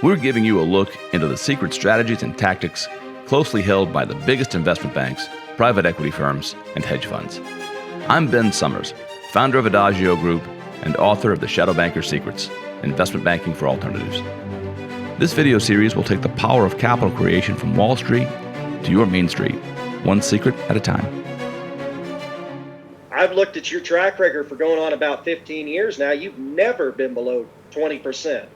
we're giving you a look into the secret strategies and tactics closely held by the biggest investment banks, private equity firms, and hedge funds. I'm Ben Summers, founder of Adagio Group and author of The Shadow Banker's Secrets, Investment Banking for Alternatives. This video series will take the power of capital creation from Wall Street to your Main Street, one secret at a time. I've looked at your track record for going on about 15 years now. You've never been below 20%.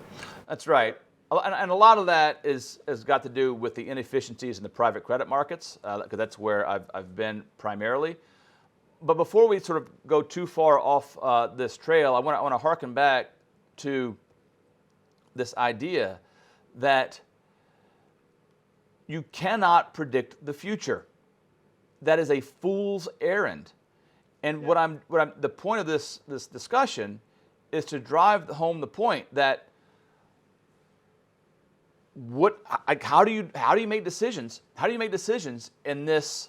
That's right. And a lot of that has got to do with the inefficiencies in the private credit markets, because that's where I've been primarily. But before we sort of go too far off this trail, I want to harken back to this idea that you cannot predict the future. That is a fool's errand. And the point of this discussion is to drive home the point that how do you make decisions? How do you make decisions in this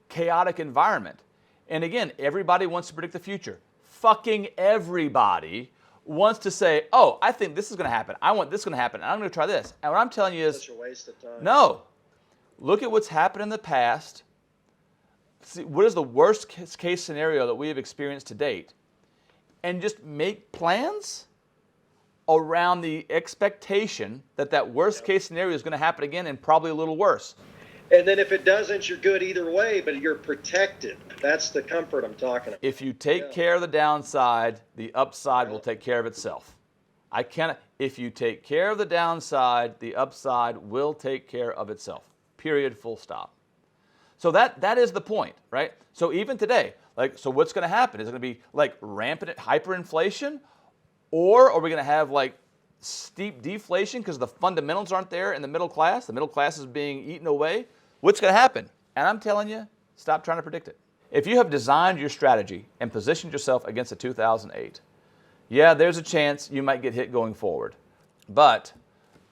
chaotic environment? And again, everybody wants to predict the future. Fucking everybody wants to say, "Oh, I think this is going to happen. I want this going to happen. And I'm going to try this." And what I'm telling you is, such a waste of time. No. Look at what's happened in the past. See, what is the worst case scenario that we have experienced to date? And just make plans around the expectation that worst case scenario is going to happen again, and probably a little worse. And then if it doesn't, you're good either way, but you're protected. That's the comfort I'm talking about. If you take care of the downside, the upside will take care of itself. If you take care of the downside, the upside will take care of itself. Period, full stop. So that is the point, right? So even today, so what's going to happen? Is it going to be like rampant hyperinflation? Or are we going to have like steep deflation because the fundamentals aren't there in the middle class? The middle class is being eaten away. What's going to happen? And I'm telling you, stop trying to predict it. If you have designed your strategy and positioned yourself against a 2008, yeah, there's a chance you might get hit going forward. But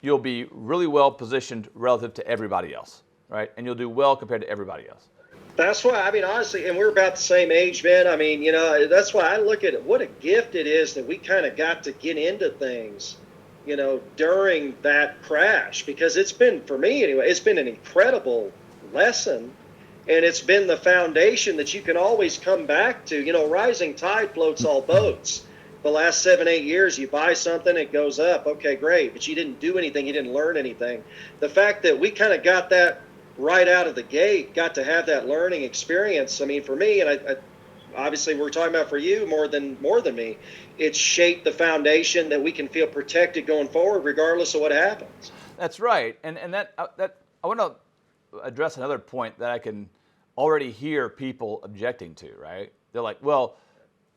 you'll be really well positioned relative to everybody else, right? And you'll do well compared to everybody else. That's why, honestly, and we're about the same age, Ben. That's why I look at it. What a gift it is that we kind of got to get into things, during that crash, because it's been, for me anyway, it's been an incredible lesson. And it's been the foundation that you can always come back to. Rising tide floats all boats. The last 7-8 years, you buy something, it goes up. Okay, great. But you didn't do anything. You didn't learn anything. The fact that we kind of got that right out of the gate, got to have that learning experience. For me, and I obviously we're talking about for you more than me, it's shaped the foundation that we can feel protected going forward regardless of what happens. That's right. And that I want to address another point that I can already hear people objecting to, right? They're like, well,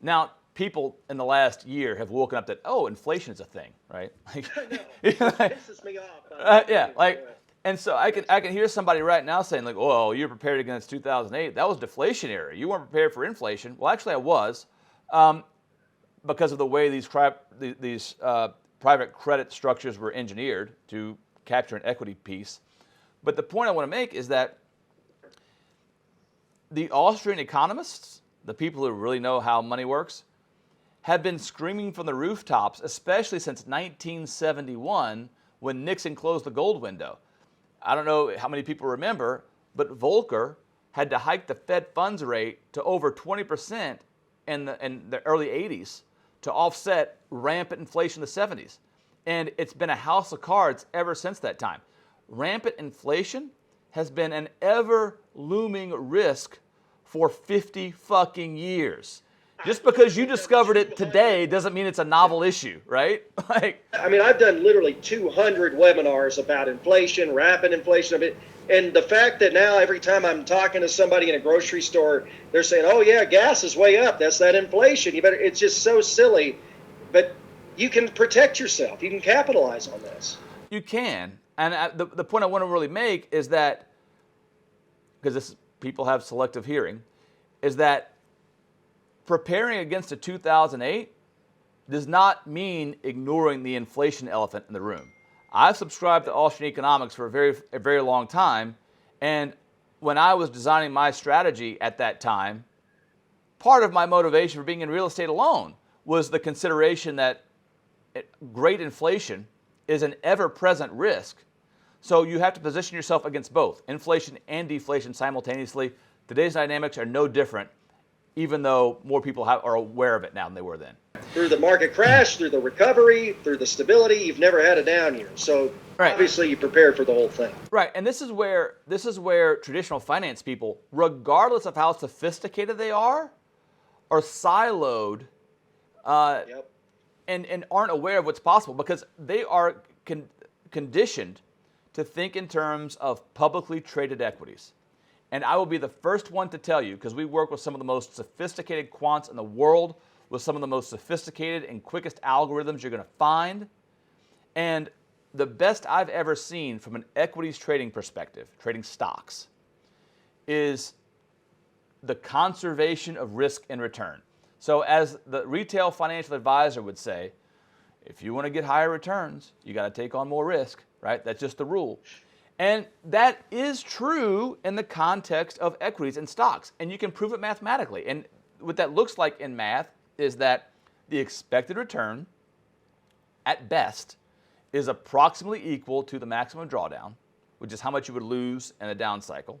now people in the last year have woken up that, oh, inflation is a thing, right? It pisses me off. And so I can hear somebody right now saying like, "Oh, you're prepared against 2008. That was deflationary. You weren't prepared for inflation." Well, actually, I was, because of the way these private credit structures were engineered to capture an equity piece. But the point I want to make is that the Austrian economists, the people who really know how money works, have been screaming from the rooftops, especially since 1971 when Nixon closed the gold window. I don't know how many people remember, but Volcker had to hike the Fed funds rate to over 20% in the early 80s to offset rampant inflation in the 70s. And it's been a house of cards ever since that time. Rampant inflation has been an ever-looming risk for 50 fucking years. Just because you discovered it today doesn't mean it's a novel issue, right? I've done literally 200 webinars about inflation, rapid inflation of it. And the fact that now every time I'm talking to somebody in a grocery store, they're saying, "Oh yeah, gas is way up. That's that inflation." It's just so silly. But you can protect yourself. You can capitalize on this. You can. And the point I want to really make is that, because people have selective hearing, is that preparing against a 2008 does not mean ignoring the inflation elephant in the room. I've subscribed to Austrian economics for a very long time, and when I was designing my strategy at that time, part of my motivation for being in real estate alone was the consideration that great inflation is an ever-present risk. So you have to position yourself against both inflation and deflation simultaneously. Today's dynamics are no different, even though more people are aware of it now than they were then. Through the market crash, through the recovery, through the stability, you've never had a down year. So obviously you prepared for the whole thing. Right, and this is where traditional finance people, regardless of how sophisticated they are siloed and aren't aware of what's possible because they are conditioned to think in terms of publicly traded equities. And I will be the first one to tell you, because we work with some of the most sophisticated quants in the world, with some of the most sophisticated and quickest algorithms you're going to find. And the best I've ever seen from an equities trading perspective, trading stocks, is the conservation of risk and return. So as the retail financial advisor would say, if you want to get higher returns, you got to take on more risk, right? That's just the rule. And that is true in the context of equities and stocks. And you can prove it mathematically. And what that looks like in math is that the expected return, at best, is approximately equal to the maximum drawdown, which is how much you would lose in a down cycle,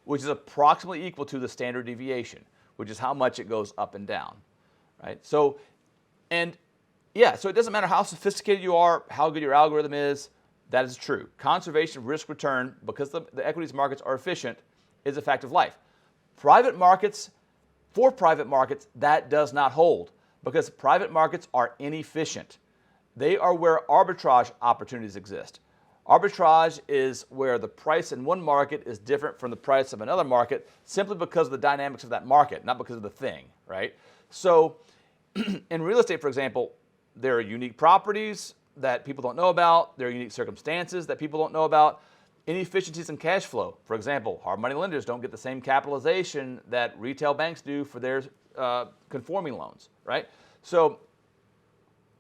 which is approximately equal to the standard deviation, which is how much it goes up and down, right? So it doesn't matter how sophisticated you are, how good your algorithm is, that is true. Conservation of risk return, because the equities markets are efficient, is a fact of life. For private markets, that does not hold because private markets are inefficient. They are where arbitrage opportunities exist. Arbitrage is where the price in one market is different from the price of another market simply because of the dynamics of that market, not because of the thing, right? So in real estate, for example, there are unique properties that people don't know about. There are unique circumstances that people don't know about. Inefficiencies in cash flow. For example, hard money lenders don't get the same capitalization that retail banks do for their conforming loans, right? So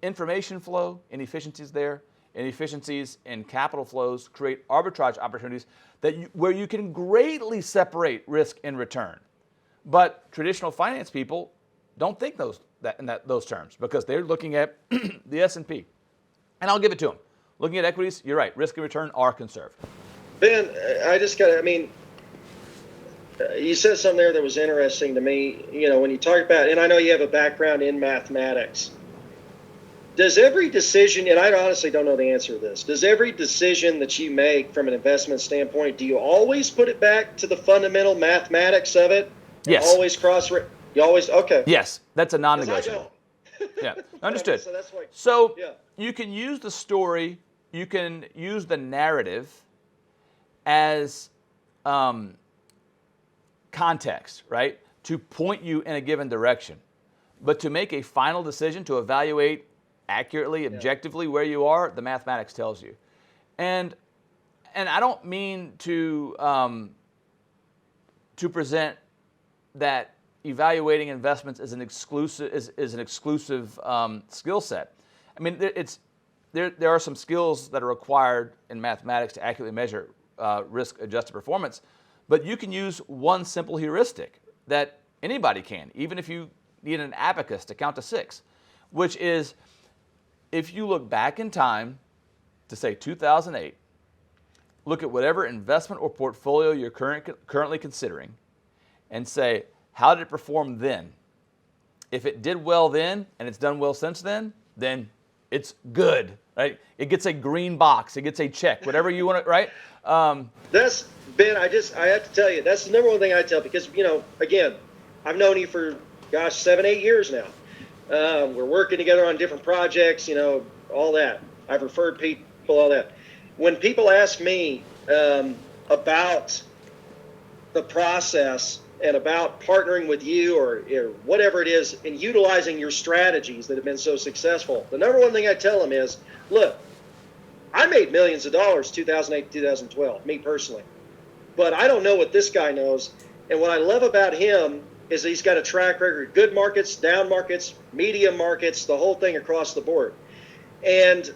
information flow, inefficiencies there, inefficiencies in capital flows create arbitrage opportunities where you can greatly separate risk and return. But traditional finance people don't think those terms because they're looking at the S&P. And I'll give it to them. Looking at equities, you're right, risk and return are conserved. Ben, you said something there that was interesting to me. When you talk about, and I know you have a background in mathematics, does every decision, and I honestly don't know the answer to this, does every decision that you make from an investment standpoint, do you always put it back to the fundamental mathematics of it? Yes. You always, okay. Yes, that's a non-negotiable. Yeah, understood. So you can use the story, you can use the narrative as context, right, to point you in a given direction. But to make a final decision, to evaluate accurately, objectively where you are, the mathematics tells you. And I don't mean to present that evaluating investments is an exclusive skill set. I mean, there are some skills that are required in mathematics to accurately measure risk-adjusted performance, but you can use one simple heuristic that anybody can, even if you need an abacus to count to 6, which is if you look back in time to, say, 2008, look at whatever investment or portfolio you're currently considering and say, how did it perform then? If it did well then and it's done well since then it's good, right? It gets a green box. It gets a check, whatever you want to, right? That's, Ben, I have to tell you, that's the number one thing I tell because, again, I've known you for, 7-8 years now. We're working together on different projects, all that. I've referred people, all that. When people ask me about the process and about partnering with you or whatever it is and utilizing your strategies that have been so successful, the number one thing I tell them is, look, I made millions of dollars 2008, 2012, me personally. But I don't know what this guy knows. And what I love about him is that he's got a track record, good markets, down markets, medium markets, the whole thing across the board. And